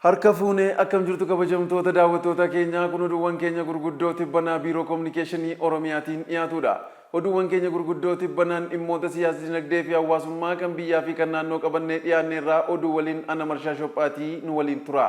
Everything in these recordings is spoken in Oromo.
Harka fuunee akkam jirtu kabajamtoota daawwattoota keenyaa kun oduuwwan keenya gurguddoo tibbanaa biiroo kominikeeshinii Oromiyaatiin dhiyaatudha. Oduuwwan keenya gurguddoo tibbanaan dhimmoota siyaasa dinagdee fi hawaasummaa kan biyyaa fi kan naannoo qabannee dhiyaanne irraa oduu waliin ana Marshaa Shophaatii nu waliin tura.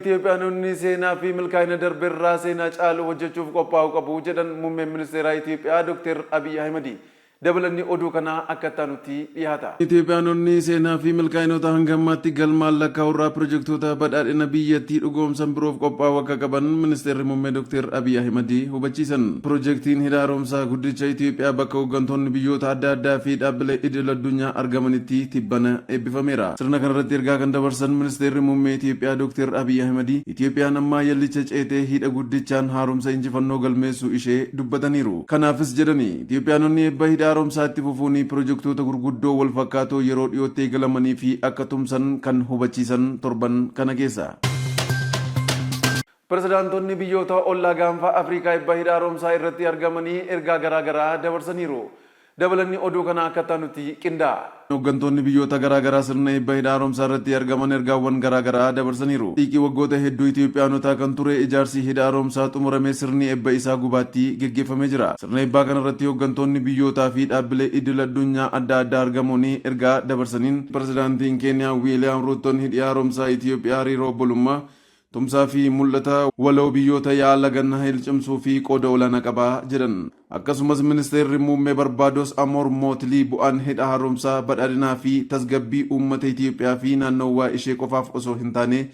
Itoophiyaanonni seenaa fi milkaa'ina darbe irraa seenaa caalu hojjechuuf qophaa'uu qabu jedhan muummeen ministeeraa Itoophiyaa Dr. Abiy Ahmed. Dabalanni oduu kana akka taanutti dhiyaata. Itoophiyaanonni seenaa fi milkaa'inoota hangammaatti galmaan lakkaa'urraa pirojektoota badhaadhina biyyattii dhugoomsan biroof qophaa'uu akka qaban ministeerri muummee Dr. Abiy Ahmed hubachiisan. Pirojektiin hidha haaromsaa guddicha Itoophiyaa bakka hooggantoonni biyyoota adda addaa fi dhaabbilee idil addunyaa argamanitti tibbana eebbifameera. Sirna kanarratti ergaa kan dabarsan ministeerri muummee Itoophiyaa Dr. Abiy Ahmed Itoophiyaan ammaa yallicha ceetee hidha guddichaan haaromsa injifannoo galmeessuu ishee dubbataniiru. Kanaafis jedhani Itoophiyaanonni eebba hidha haaromsaatti fufuunii pirojektoota gurguddoo wal fakkaatoo yeroo dhiyootti eegalamanii fi akka tumsan kan hubachiisan torban kana keessa. Pirezidaantonni biyyoota ollaa gaanfa Afrikaa eebba hidha haaromsaa irratti argamanii ergaa garaagaraa dabarsaniiru. Dabalanni oduu kana akka taanutti qindaa'e. Hooggantoonni biyyoota garaagaraa sirna eebba hidha haaromsaa irratti argaman ergaawwan garaagaraa dabarsaniiru. Xiiqii waggoota hedduu Itoophiyaanotaa kan ture ijaarsi hidha haaromsaa xumuramee sirni eebba isaa gubaatti geggeeffamee jira. Sirna eebbaa kanarratti hooggantoonni biyyootaa fi dhaabbilee idil addunyaa adda addaa argamuun ergaa dabarsaniin pirezidaantiin Keeniyaa Wiiliyaam Ruutoon hidhi haaromsaa Itoophiyaa hariiroo obbolummaa tumsaa fi mul'ata waloo biyyoota yaala ganna cimsuu fi qooda olaanaa qabaa jedhan. Akkasumas ministeerri muummee Barbaados Amoor Mootilii bu'aan hidha haaromsaa badhaadhinaa fi tasgabbii uummata Itoophiyaa fi naannowaa ishee qofaaf osoo hin taane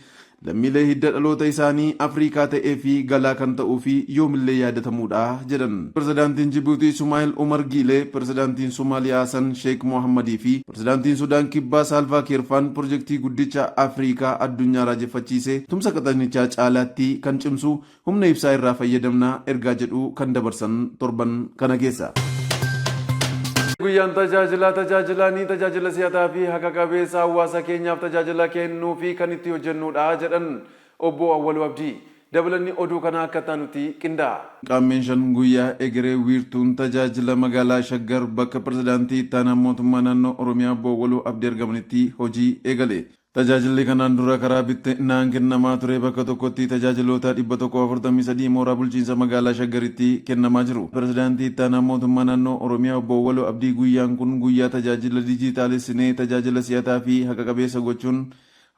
lammiilee hidda dhaloota isaanii Afrikaa ta'ee fi galaa kan ta'uu fi yoomillee yaadatamuudha jedhan. Pirezidaantiin Jibuutii Ismaa'eel Umar Giilee, pirezidaantiin Somaaliyaa Hassan Sheek Mohammadii fi pirezidaantiin Sudaan Kibbaa Saalvaa Kiir pirojektii guddicha Afrikaa addunyaa raajeffachiise tumsa qaxanichaa caalaatti kan cimsu humna ibsaa irraa fayyadamna ergaa jedhu kan dabarsan torban kana keessa. Guyyaan tajaajila siyaasaa fi haqa qabeessa hawaasa keenyaaf tajaajila kennuu fi kan itti hojjennudha jedhan obbo Awwaluu Abdii. Dabalanni oduu kana akka taanutti qindaa'e. Qaammeen shan guyyaa egeree wiirtuun tajaajila magaalaa Shaggar bakka pirezidaantii itti aanaa mootummaa naannoo Oromiyaa obbo Awwaluu Abdii argamanitti hojii eegale. Tajaajilli kanaan dura karaa bittinaan kennamaa ture bakka tokkotti tajaajiloota 143 mooraa bulchiinsa magaalaa Shaggaritti kennamaa jiru. Pirezidaantii itti aanaa mootummaa naannoo Oromiyaa obbo Awwaluu Abdii guyyaan kun guyyaa tajaajila dijitaalessinee tajaajila siyaasaa fi haqa qabeessa gochuun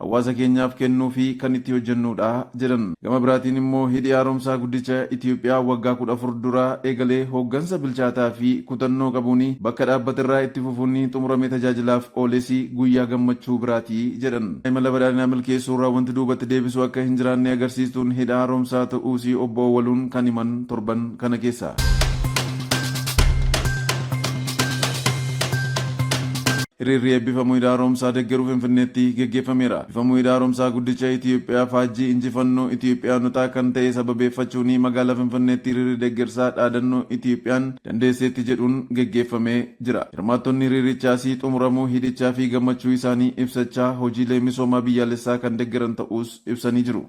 hawaasa keenyaaf kennuu fi kan itti hojjennudha jedhan. Gama biraatiin immoo hidhi haaromsaa guddicha Itoophiyaa waggaa 14 dura eegalee hooggansa bilchaataa fi kutannoo qabuun bakka dhaabbatirraa itti fufuun xumuramee tajaajilaaf ooles guyyaa gammachuu biraatii jedhan. Imala badhaadhinaa milkeessuurraa wanti duubatti deebisu akka hin jiraanne agarsiistuun hidha haaromsaa ta'uus obbo Awwaluun kan himan torban kana keessa. Hiriirri eebbifamuu hidha haaromsaa deeggaruu Finfinneetti geggeeffameera. Eebbifamuu hidha haaromsaa guddicha Itoophiyaa faajjii injifannoo Itoophiyaanotaa kan ta'e sababeeffachuun magaalaa Finfinneetti hiriirri deeggarsaa dhaadannoo Itoophiyaan dandeesseetti jedhuun geggeeffamee jira. Hirmaattonni hiriirichaas xumuramuu hidhichaa fi gammachuu isaanii ibsachaa hojiilee misoomaa biyyaalessaa kan deeggaran ta'uus ibsanii jiru.